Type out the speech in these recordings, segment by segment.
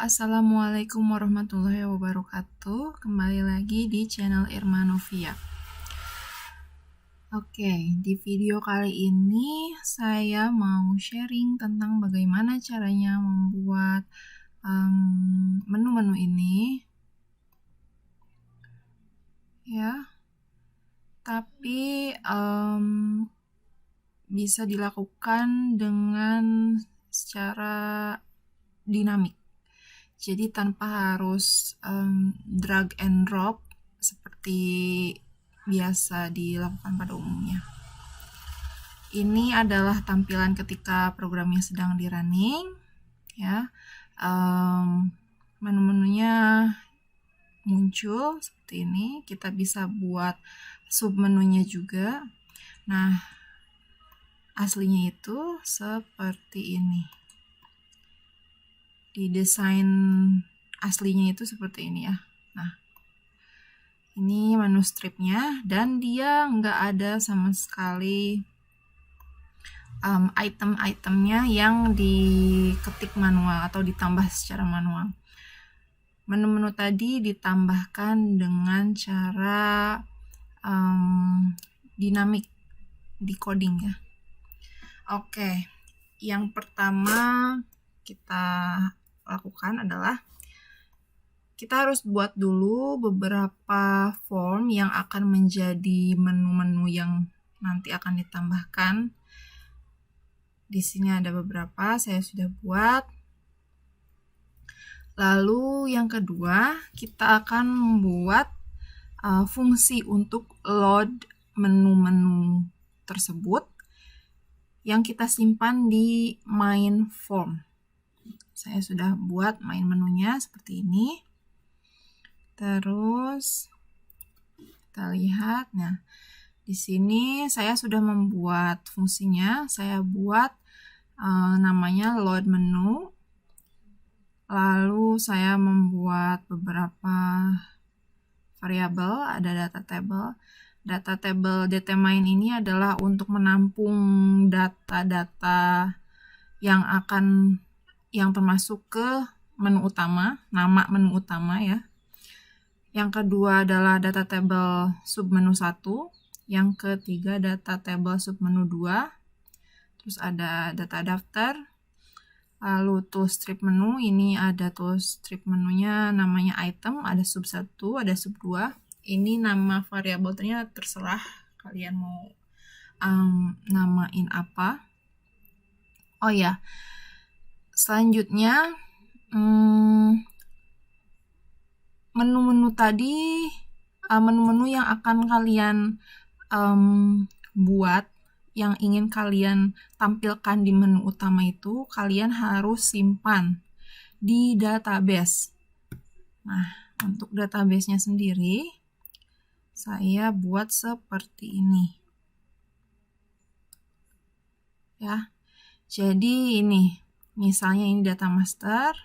Assalamualaikum warahmatullahi wabarakatuh. Kembali lagi di channel Irma Novia. Oke, di video kali ini saya mau sharing tentang bagaimana caranya membuat menu-menu ini. Ya, tapi bisa dilakukan dengan secara dinamik. Jadi tanpa harus drag and drop seperti biasa dilakukan pada umumnya. Ini adalah tampilan ketika programnya sedang di running, ya. Menu-menunya muncul seperti ini. Kita bisa buat submenunya juga. Nah, aslinya itu seperti ini. Di desain aslinya itu seperti ini ya. Nah, ini menu stripnya dan dia nggak ada sama sekali item-itemnya yang diketik manual atau ditambah secara manual. Menu-menu tadi ditambahkan dengan cara dinamik decoding ya. Oke, yang pertama kita lakukan adalah kita harus buat dulu beberapa form yang akan menjadi menu-menu yang nanti akan ditambahkan. Di sini ada beberapa, saya sudah buat. Lalu yang kedua, kita akan membuat fungsi untuk load menu-menu tersebut yang kita simpan di main form. Saya sudah buat main menunya seperti ini. Terus kita lihat, nah di sini saya sudah membuat fungsinya. Saya buat namanya load menu. Lalu saya membuat beberapa variabel, ada data table. Data table dtMain ini adalah untuk menampung data-data yang termasuk ke menu utama, nama menu utama ya. Yang kedua adalah data table submenu 1, yang ketiga data table submenu 2. Terus ada data daftar. Lalu tools strip menu, ini ada tools strip menunya namanya item, ada sub 1, ada sub 2. Ini nama variabelnya terserah kalian mau namain apa. Oh ya, selanjutnya menu-menu tadi, menu-menu yang akan kalian buat, yang ingin kalian tampilkan di menu utama itu, kalian harus simpan di database. Nah, untuk database-nya sendiri, saya buat seperti ini. Ya, jadi ini, misalnya ini data master,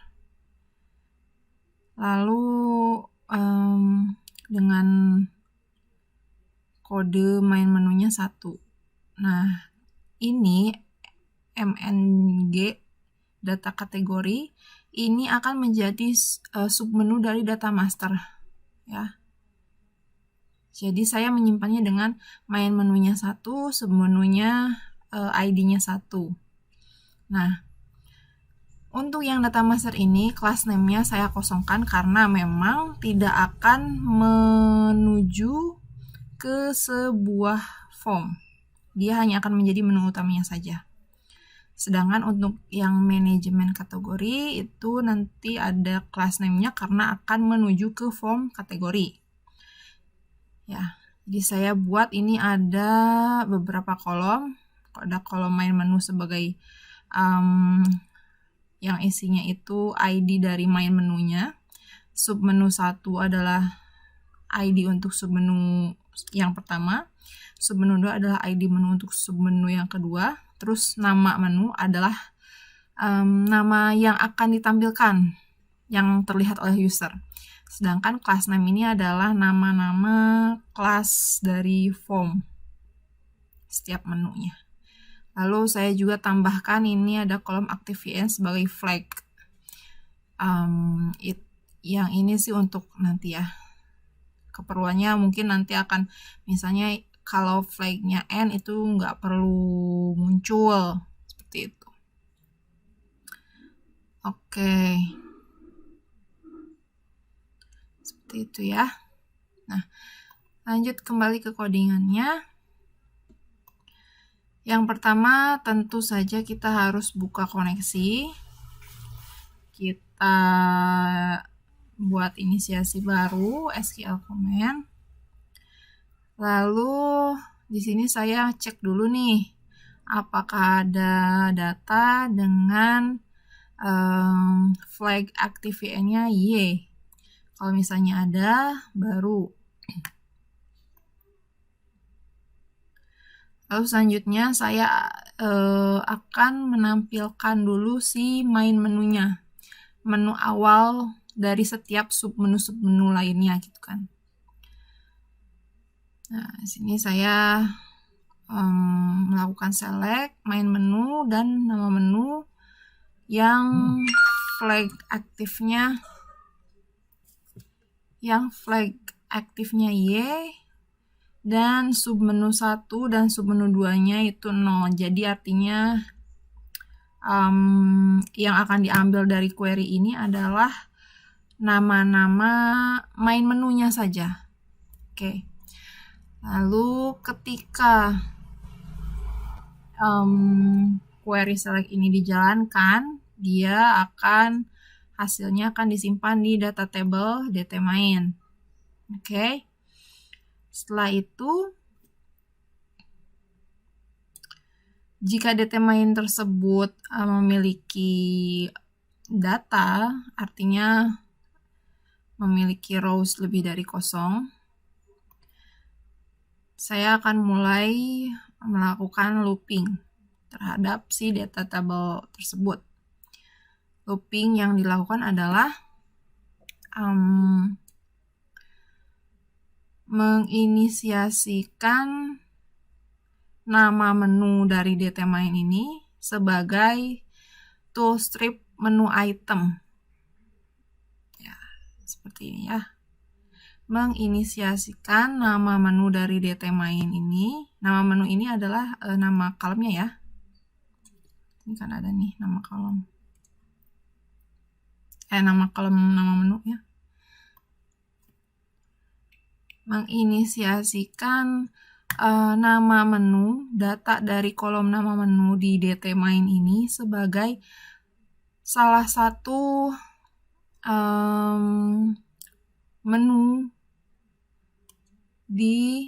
lalu dengan kode main menunya 1. Nah, ini mng data kategori ini akan menjadi submenu dari data master ya. Jadi saya menyimpannya dengan main menunya 1, submenunya ID-nya 1. Nah, untuk yang data master ini class name-nya saya kosongkan karena memang tidak akan menuju ke sebuah form. Dia hanya akan menjadi menu utamanya saja. Sedangkan untuk yang manajemen kategori itu nanti ada class name-nya karena akan menuju ke form kategori. Ya, jadi saya buat ini ada beberapa kolom. Ada kolom main menu sebagai yang isinya itu ID dari main menunya. Submenu 1 adalah ID untuk submenu yang pertama. Submenu 2 adalah ID menu untuk submenu yang kedua. Terus nama menu adalah nama yang akan ditampilkan, yang terlihat oleh user. Sedangkan class name ini adalah nama-nama kelas dari form setiap menunya. Lalu saya juga tambahkan ini ada kolom ActiveVN sebagai flag. yang ini sih untuk nanti ya, keperluannya mungkin nanti akan misalnya kalau flagnya N itu nggak perlu muncul seperti itu. Oke, seperti itu ya. Nah, lanjut kembali ke codingannya. Yang pertama tentu saja kita harus buka koneksi. Kita buat inisiasi baru SQL command. Lalu di sini saya cek dulu nih apakah ada data dengan flag active-nya Y. Kalau misalnya ada, baru. Lalu selanjutnya saya akan menampilkan dulu si main menunya, menu awal dari setiap submenu lainnya gitu kan. Nah, di sini saya melakukan select main menu dan nama menu yang flag aktifnya Y, dan submenu 1 dan submenu 2-nya itu 0. Jadi artinya yang akan diambil dari query ini adalah nama-nama main menunya saja. Oke. Lalu ketika query select ini dijalankan, dia hasilnya akan disimpan di data table dt main. Oke. Setelah itu, jika dt main tersebut memiliki data, artinya memiliki rows lebih dari 0, saya akan mulai melakukan looping terhadap si data table tersebut. Looping yang dilakukan adalah menginisiasikan nama menu dari dt main ini sebagai toolstrip menu item. Ya, seperti ini ya. Menginisiasikan nama menu dari dt main ini. Nama menu ini adalah nama kolomnya ya. Ini kan ada nih nama kolom. Nama kolom nama menu ya. Menginisiasikan nama menu, data dari kolom nama menu di dt main ini sebagai salah satu menu di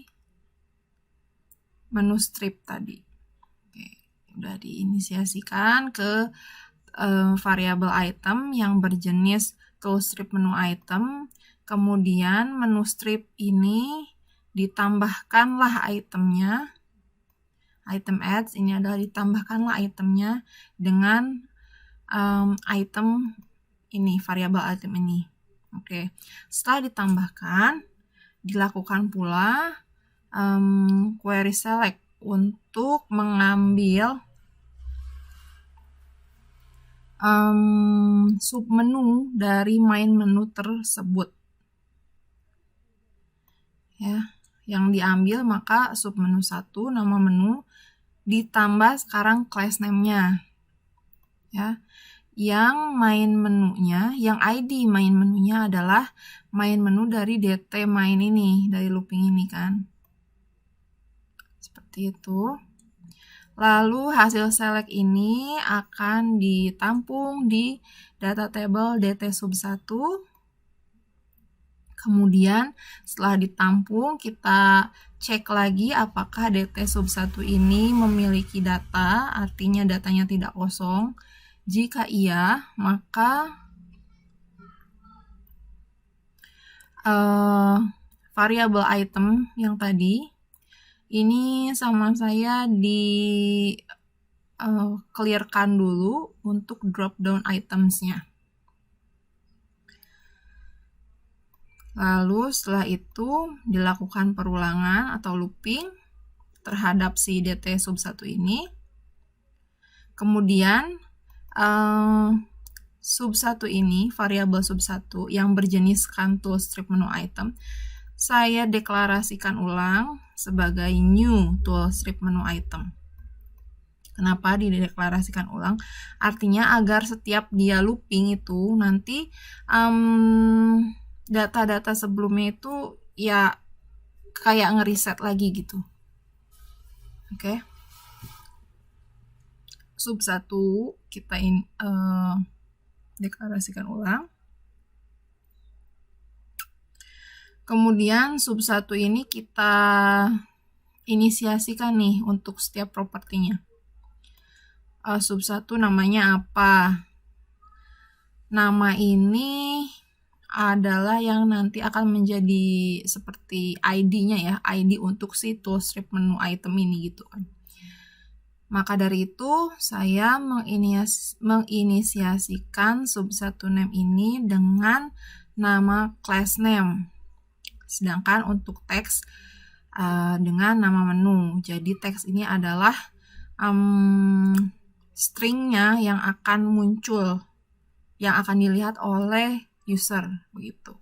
menu strip tadi. Oke, udah diinisiasikan ke variabel item yang berjenis toolstrip menu item. Kemudian menu strip ini ditambahkanlah itemnya, item adds ini adalah ditambahkanlah itemnya dengan item ini, variabel item ini. Oke, setelah ditambahkan, dilakukan pula query select untuk mengambil submenu dari main menu tersebut. Ya, yang diambil maka submenu 1 nama menu ditambah sekarang class name-nya. Ya. Yang main menunya, yang ID main menunya adalah main menu dari dt main ini, dari looping ini kan. Seperti itu. Lalu hasil select ini akan ditampung di data table dt sub 1. Kemudian setelah ditampung, kita cek lagi apakah dt sub 1 ini memiliki data, artinya datanya tidak kosong. Jika iya, maka variabel item yang tadi ini sama saya di clearkan dulu untuk drop down items-nya. Lalu setelah itu dilakukan perulangan atau looping terhadap si dt sub 1 ini. Kemudian sub 1 ini, variabel sub 1 yang berjeniskan toolstrip menu item, saya deklarasikan ulang sebagai new toolstrip menu item. Kenapa dideklarasikan ulang? Artinya agar setiap dia looping itu nanti data-data sebelumnya itu ya kayak ngeriset lagi gitu. Oke. Sub 1 kita deklarasikan ulang. Kemudian sub 1 ini kita inisiasikan nih untuk setiap propertinya. Sub 1 namanya apa? Nama ini adalah yang nanti akan menjadi seperti ID-nya ya, ID untuk si toolstrip menu item ini gitu kan. Maka dari itu, saya menginisiasikan sub 1 name ini dengan nama class name. Sedangkan untuk teks dengan nama menu. Jadi teks ini adalah stringnya yang akan muncul, yang akan dilihat oleh user, begitu.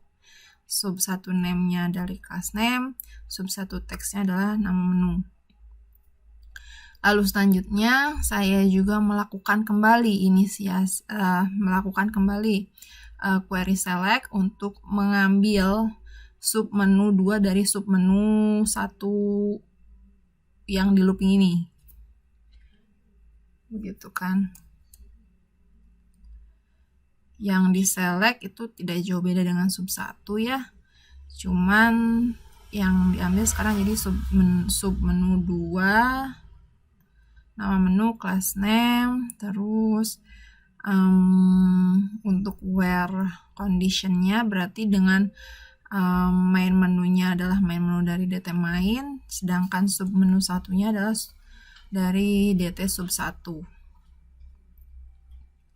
Sub 1 name-nya dari class name, sub 1 teksnya adalah nama menu. Lalu selanjutnya saya juga melakukan kembali query select untuk mengambil submenu 2 dari submenu 1 yang di looping ini. Begitu kan. Yang di select itu tidak jauh beda dengan sub 1 ya. Cuman yang diambil sekarang jadi submenu 2, nama menu, class name, terus untuk where conditionnya berarti dengan main menunya adalah main menu dari dt main, sedangkan submenu satunya adalah dari dt sub 1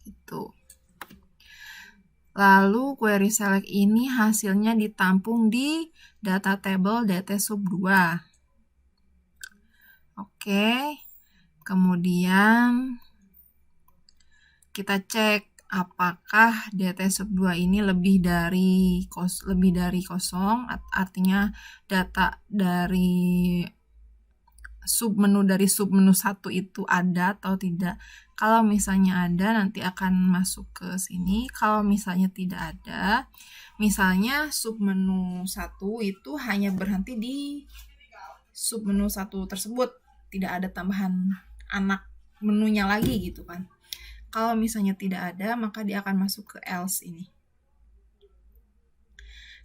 gitu. Lalu query select ini hasilnya ditampung di data table dt sub 2. Oke. Kemudian kita cek apakah dt sub 2 ini lebih dari kosong, artinya data dari submenu 1 itu ada atau tidak. Kalau misalnya ada, nanti akan masuk ke sini. Kalau misalnya tidak ada, misalnya submenu 1 itu hanya berhenti di submenu 1 tersebut, tidak ada tambahan anak menunya lagi gitu kan. Kalau misalnya tidak ada, maka dia akan masuk ke else ini.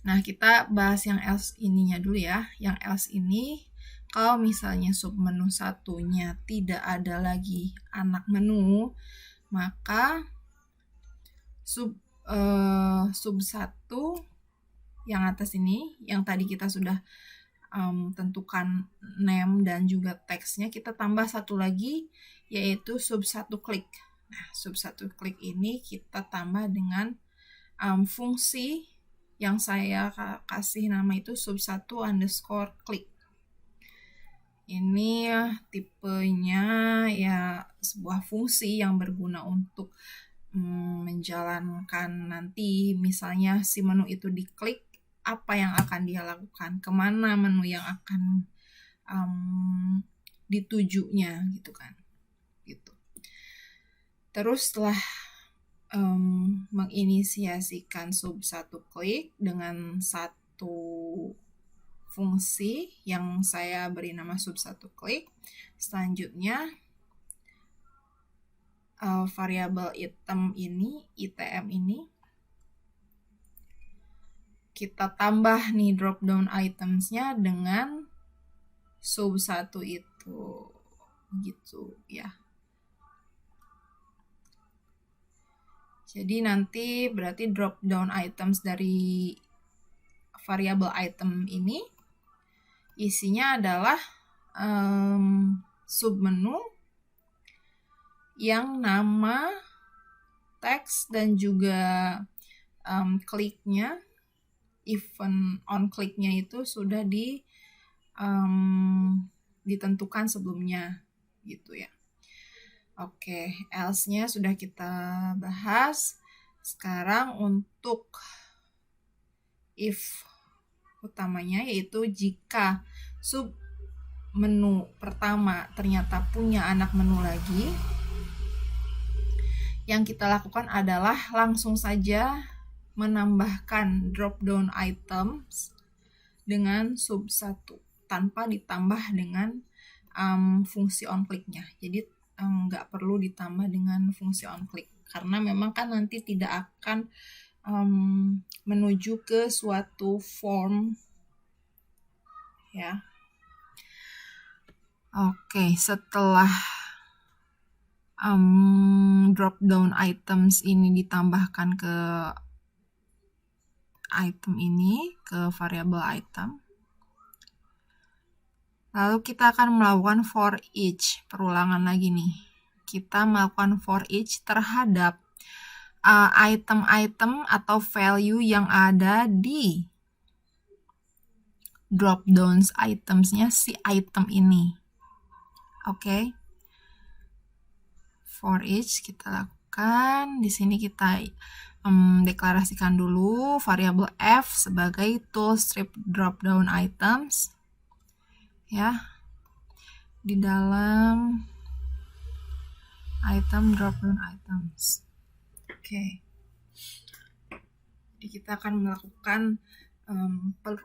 Nah, kita bahas yang else ininya dulu ya. Yang else ini, kalau misalnya submenu satunya tidak ada lagi anak menu, maka sub 1 yang atas ini, yang tadi kita sudah tentukan name dan juga teksnya, kita tambah satu lagi yaitu sub 1 klik. Nah, sub 1 klik ini kita tambah dengan fungsi yang saya kasih nama itu sub 1 underscore klik. Ini tipenya ya sebuah fungsi yang berguna untuk menjalankan nanti misalnya si menu itu diklik, apa yang akan dia lakukan, kemana menu yang akan ditujunya gitu kan, gitu. Terus setelah menginisiasikan sub 1 klik dengan satu fungsi yang saya beri nama sub 1 klik, selanjutnya variabel item ini, ITM ini, kita tambah nih drop down itemsnya dengan sub 1 itu gitu ya. Jadi nanti berarti drop down items dari variabel item ini isinya adalah submenu yang nama, teks, dan juga kliknya, event on kliknya itu sudah ditentukan sebelumnya gitu ya. Oke, else-nya sudah kita bahas. Sekarang untuk if utamanya, yaitu jika sub menu pertama ternyata punya anak menu lagi, yang kita lakukan adalah langsung saja menambahkan drop down items dengan sub 1 tanpa ditambah dengan fungsi on click-nya. Jadi nggak perlu ditambah dengan fungsi on click, karena memang kan nanti tidak akan menuju ke suatu form ya. Oke, setelah drop down items ini ditambahkan ke item ini, ke variabel item, lalu kita akan melakukan for each, perulangan lagi nih. Kita melakukan for each terhadap item-item atau value yang ada di drop down itemsnya si item ini. Oke. For each kita lakukan. Di sini kita deklarasikan dulu variabel f sebagai toolstrip drop down items ya, di dalam item drop down items. Oke. Jadi kita akan melakukan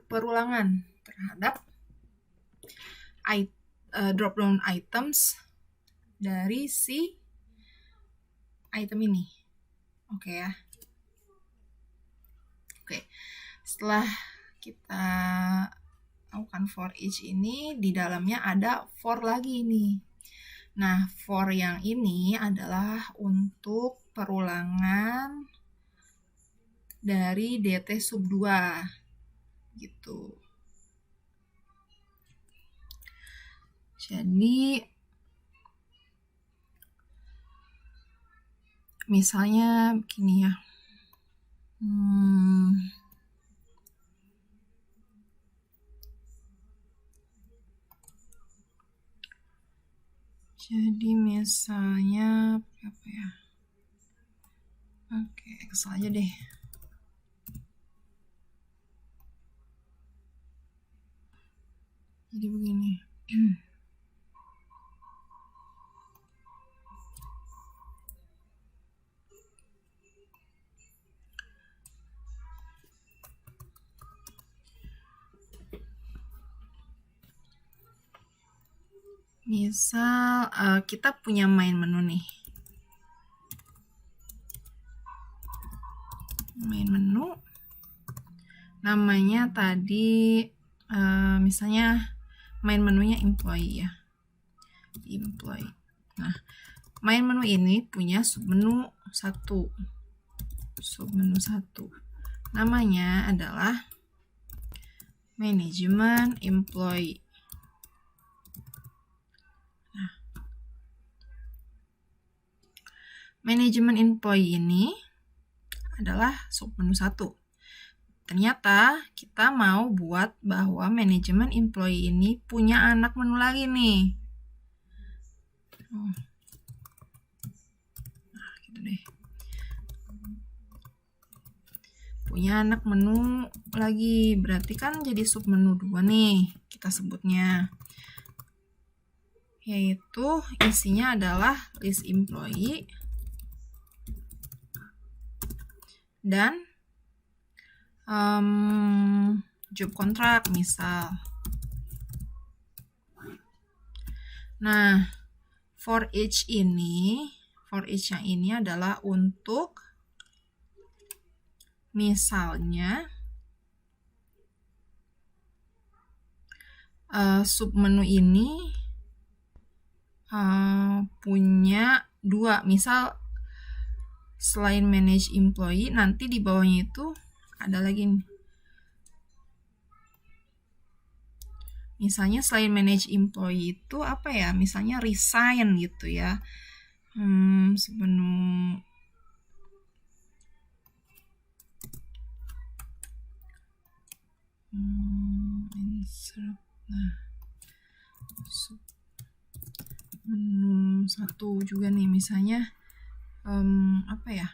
perulangan terhadap drop down items dari si item ini. Oke ya. Oke. Setelah kita lakukan for each ini, di dalamnya ada for lagi nih. Nah, for yang ini adalah untuk perulangan dari DT sub 2 gitu. Jadi misalnya begini ya. Jadi misalnya apa ya? Oke, Excel aja deh. Jadi begini. Misal kita punya main menu nih. Main menu. Namanya tadi misalnya main menunya employee ya. Employee. Nah, main menu ini punya submenu 1. Submenu 1. Namanya adalah manajemen employee. Nah, manajemen employee ini adalah submenu 1. Ternyata kita mau buat bahwa manajemen employee ini punya anak menu lagi nih. Nah, gitu deh. Punya anak menu lagi, berarti kan jadi submenu 2 nih kita sebutnya. Yaitu isinya adalah list employee dan job contract misal. Nah, for each yang ini adalah untuk misalnya submenu ini punya 2, misal selain manage employee nanti di bawahnya itu ada lagi nih. Misalnya selain manage employee itu apa ya, misalnya resign gitu ya. Submenu insert. Nah, menu 1 juga nih, misalnya apa ya,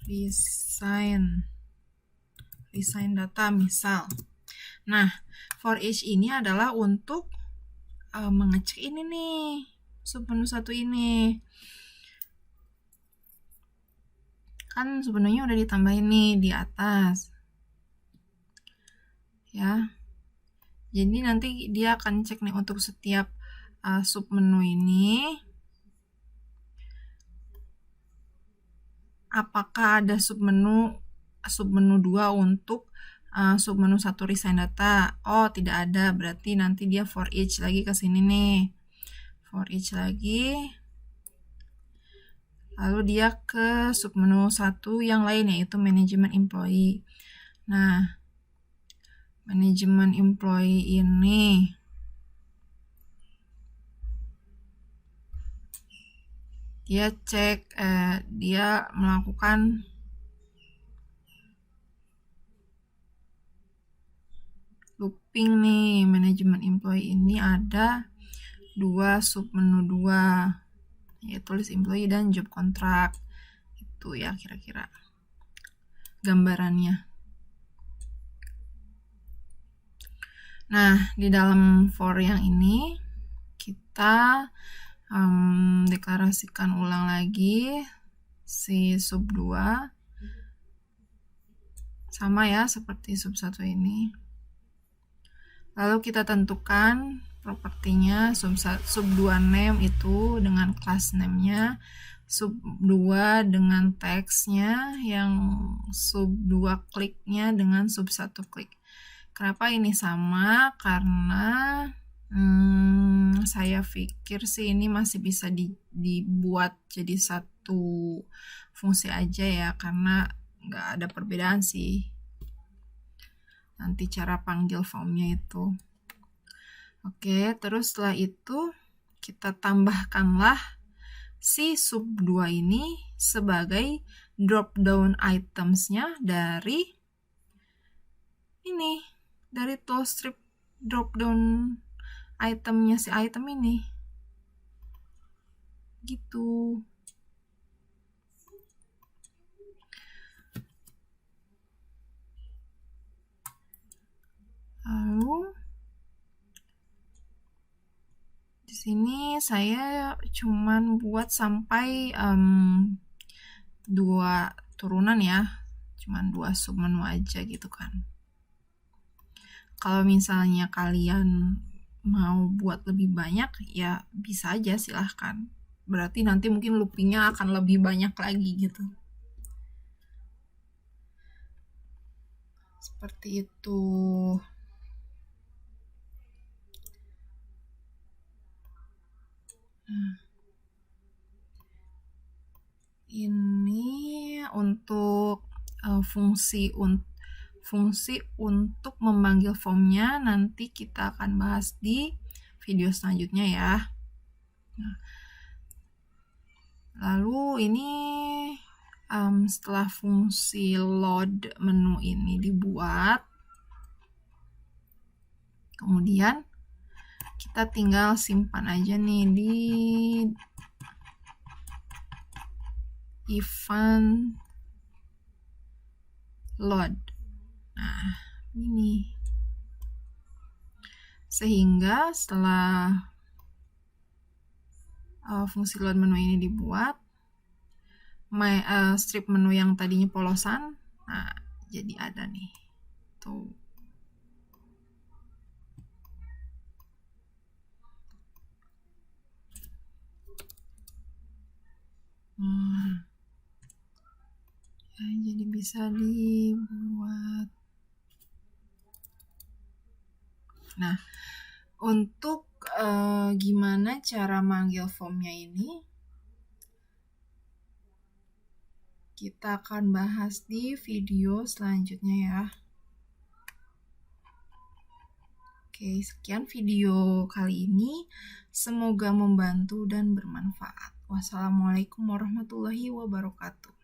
resign data misal. Nah, for each ini adalah untuk mengecek ini nih, submenu 1 ini. Kan sebenarnya udah ditambahin nih di atas. Ya. Jadi nanti dia akan cek nih untuk setiap submenu ini. Apakah ada submenu 2 untuk submenu 1 resign data? Oh, tidak ada. Berarti nanti dia for each lagi ke sini nih. For each lagi. Lalu dia ke submenu 1 yang lain, yaitu manajemen employee. Nah, manajemen employee ini dia cek, dia melakukan looping nih. Manajemen employee ini ada 2 submenu 2, yaitu list employee dan job contract. Itu ya kira-kira gambarannya. Nah, di dalam for yang ini kita deklarasikan ulang lagi si sub 2 sama ya seperti sub 1 ini. Lalu kita tentukan propertinya. Sub 2 name itu dengan class name-nya, sub 2 dengan text-nya, yang sub 2 klik-nya dengan sub 1 klik. Kenapa ini sama? Karena saya pikir sih ini masih bisa dibuat jadi satu fungsi aja ya, karena nggak ada perbedaan sih nanti cara panggil formnya itu. Oke, terus setelah itu kita tambahkanlah si sub 2 ini sebagai drop down items-nya dari ini, dari toolstrip drop down itemnya si item ini gitu. Lalu di sini saya cuman buat sampai 2 turunan ya, cuman 2 submenu aja gitu kan. Kalau misalnya kalian mau buat lebih banyak ya bisa aja, silahkan. Berarti nanti mungkin loopingnya akan lebih banyak lagi gitu. Seperti itu. Nah, ini untuk fungsi untuk memanggil formnya nanti kita akan bahas di video selanjutnya ya. Nah, lalu ini setelah fungsi load menu ini dibuat, kemudian kita tinggal simpan aja nih di event load. Nah, ini sehingga setelah fungsi load menu ini dibuat, strip menu yang tadinya polosan, nah jadi ada nih tuh. Ya, jadi bisa dibuat. Nah, untuk gimana cara manggil formnya ini kita akan bahas di video selanjutnya ya. Oke, sekian video kali ini. Semoga membantu dan bermanfaat. Wassalamualaikum warahmatullahi wabarakatuh.